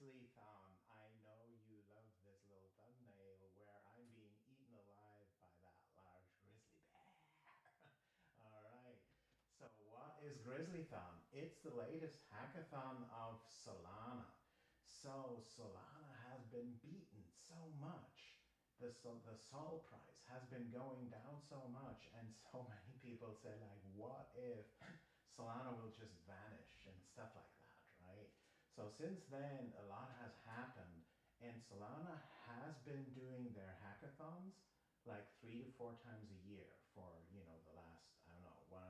GrizzlyThon. I know you love this little thumbnail where I'm being eaten alive by that large grizzly bear. All right. So, what is GrizzlyThon? It's the latest hackathon of Solana. So, Solana has been beaten so much. The Sol price has been going down so much, and so many people say, like, what if Solana will just vanish and stuff like that, right? So since then, a lot has happened, and Solana has been doing their hackathons like 3 to 4 times a year for the last, I don't know, 1.5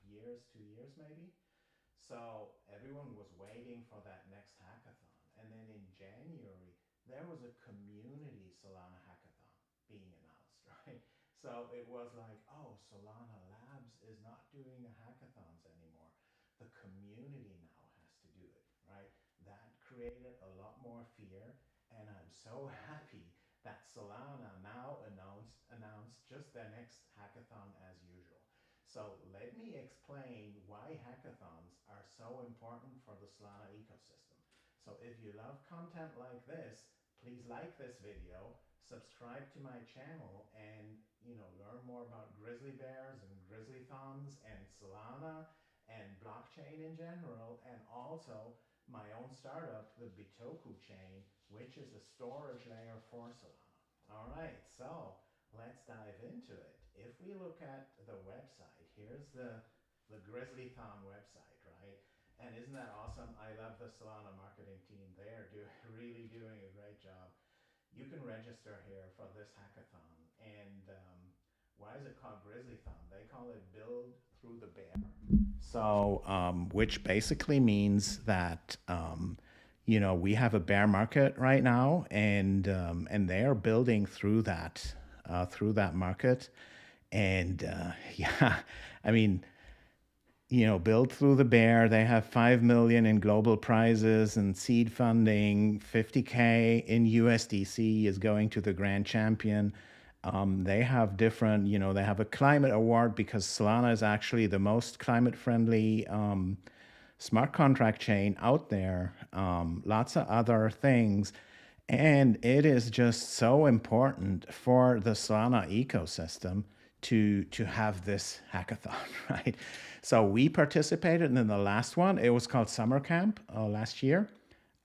years, 2 years maybe. So everyone was waiting for that next hackathon, and then in January there was a community Solana hackathon being announced, right? So it was like, oh, Solana Labs is not doing the hackathons anymore. The community now has to do it, right? That created a lot more fear, and I'm so happy that Solana now announced just their next hackathon as usual. So let me explain why hackathons are so important for the Solana ecosystem. So if you love content like this, please like this video, subscribe to my channel, and learn more about grizzly bears and grizzlythons and Solana and blockchain in general, and also my own startup, the Bitoku chain, which is a storage layer for Solana. All right, so let's dive into it. If we look at the website, here's the GrizzlyThon website, right? And isn't that awesome? I love the Solana marketing team. They are really doing a great job. You can register here for this hackathon. And why is it called GrizzlyThon? They call it Build Through the Bear. So, which basically means that we have a bear market right now, and they are building through that market, and yeah, I mean, build through the bear. They have 5 million in global prizes and seed funding. 50K in USDC is going to the grand champion. They have different, they have a climate award because Solana is actually the most climate friendly smart contract chain out there. Lots of other things. And it is just so important for the Solana ecosystem to have this hackathon, right? So we participated in the last one. It was called Summer Camp last year.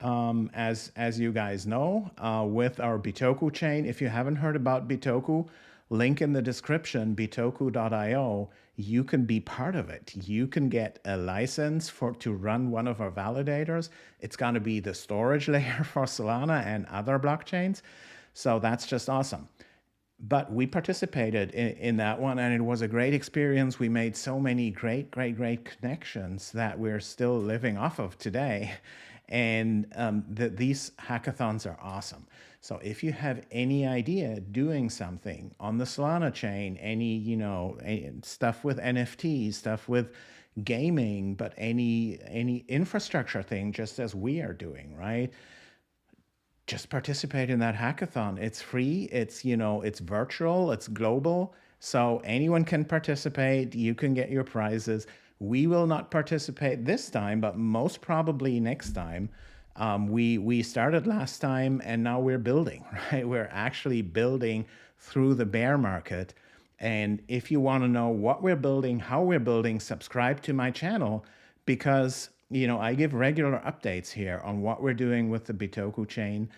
As you guys know, with our Bitoku chain. If you haven't heard about Bitoku, link in the description, bitoku.io. You can be part of it. You can get a license to run one of our validators. It's going to be the storage layer for Solana and other blockchains. So that's just awesome. But we participated in that one, and it was a great experience. We made so many great connections that we're still living off of today. And these hackathons are awesome. So if you have any idea doing something on the Solana chain, any stuff with NFTs, stuff with gaming, but any infrastructure thing, just as we are doing, right? Just participate in that hackathon. It's free. It's virtual. It's global. So anyone can participate. You can get your prizes. We will not participate this time, but most probably next time. We started last time, and now we're building, right? We're actually building through the bear market. And if you want to know what we're building, how we're building, subscribe to my channel, because I give regular updates here on what we're doing with the Bitoku chain.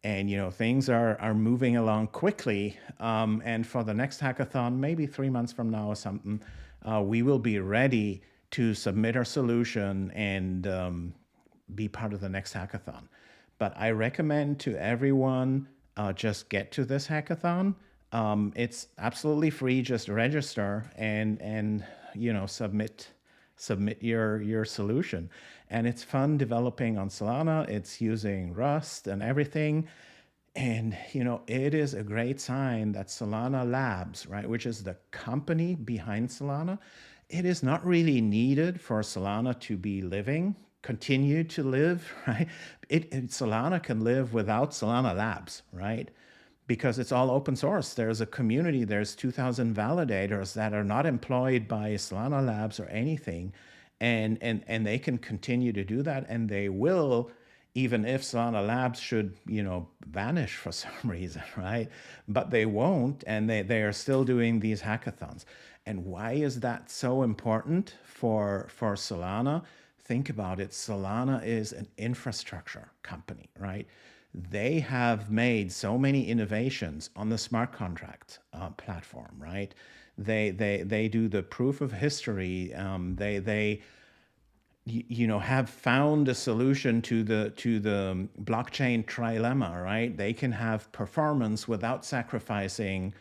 And things are moving along quickly. And for the next hackathon, maybe 3 months from now or something, we will be ready to submit our solution and be part of the next hackathon. But I recommend to everyone, just get to this hackathon. It's absolutely free. Just register and submit your solution. And it's fun developing on Solana. It's using Rust and everything. And it is a great sign that Solana Labs, right, which is the company behind Solana, it is not really needed for Solana to be continue to live, right? Solana can live without Solana Labs, right? Because it's all open source. There's a community. There's 2,000 validators that are not employed by Solana Labs or anything, and they can continue to do that, and they will even if Solana Labs should, vanish for some reason, right? But they won't, and they are still doing these hackathons. And why is that so important for Solana? Think about it. Solana is an infrastructure company, right? They have made so many innovations on the smart contract platform, right? They do the proof of history. They have found a solution to the blockchain trilemma, right? They can have performance without sacrificing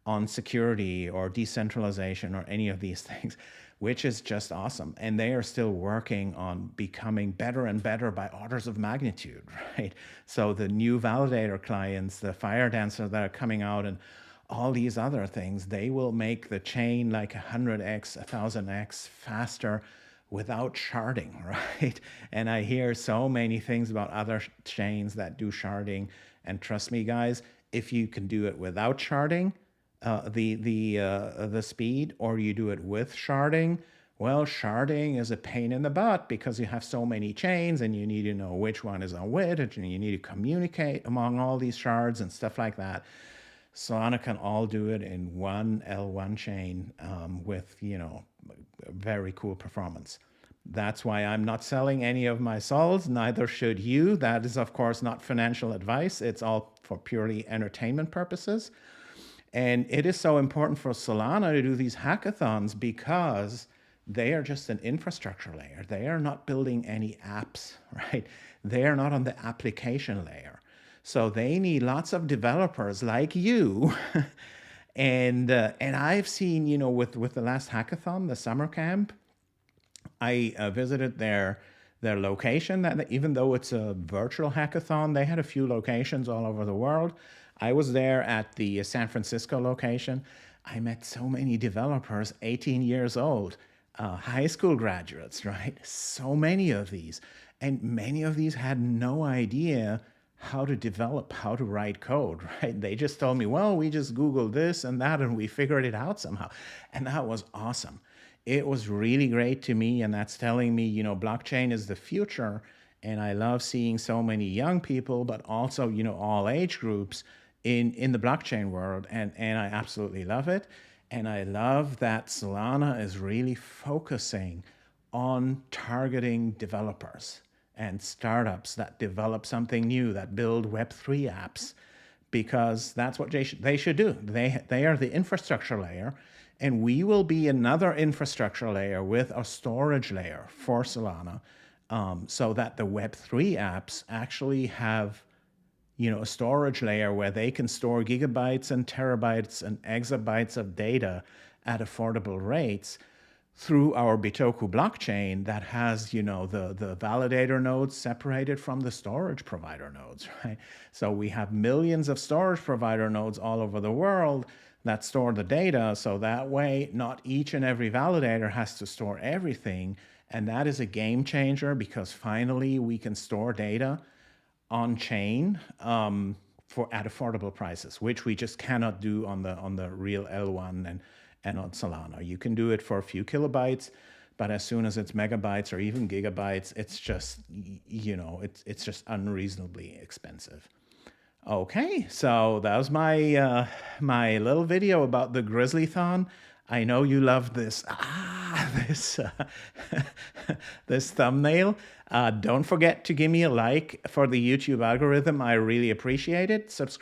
on security or decentralization or any of these things, which is just awesome. And they are still working on becoming better and better by orders of magnitude, right? So the new validator clients, the Fire Dancer that are coming out, and all these other things, they will make the chain like 100x, 1000x faster without sharding, right? And I hear so many things about other chains that do sharding, and trust me, guys, if you can do it without sharding, the speed, or you do it with sharding, well, sharding is a pain in the butt because you have so many chains and you need to know which one is on which, and you need to communicate among all these shards and stuff like that. Solana can all do it in one L1 chain with, very cool performance. That's why I'm not selling any of my sols. Neither should you. That is, of course, not financial advice. It's all for purely entertainment purposes. And it is so important for Solana to do these hackathons because they are just an infrastructure layer. They are not building any apps, right? They are not on the application layer. So they need lots of developers like you. And I've seen, with the last hackathon, the summer camp, I visited their location. That even though it's a virtual hackathon, they had a few locations all over the world. I was there at the San Francisco location. I met so many developers, 18 years old, high school graduates, right? So many of these. And many of these had no idea how to develop, how to write code, right? They just told me, well, we just Googled this and that, and we figured it out somehow. And that was awesome. It was really great to me, and that's telling me, blockchain is the future. And I love seeing so many young people, but also, all age groups in the blockchain world. And I absolutely love it. And I love that Solana is really focusing on targeting developers and startups that develop something new, that build Web3 apps, because that's what they should do. They are the infrastructure layer, and we will be another infrastructure layer with a storage layer for Solana, so that the Web3 apps actually have, a storage layer where they can store gigabytes and terabytes and exabytes of data at affordable rates through our Bitoku blockchain that has, the validator nodes separated from the storage provider nodes, right? So we have millions of storage provider nodes all over the world that store the data. So that way, not each and every validator has to store everything. And that is a game changer because finally we can store data on chain at affordable prices, which we just cannot do on the real L1 and on Solana. You can do it for a few kilobytes, but as soon as it's megabytes or even gigabytes, it's just, it's just unreasonably expensive. Okay, so that was my my little video about the GrizzlyThon. I know you love this this thumbnail. Don't forget to give me a like for the YouTube algorithm. I really appreciate it. Subscribe.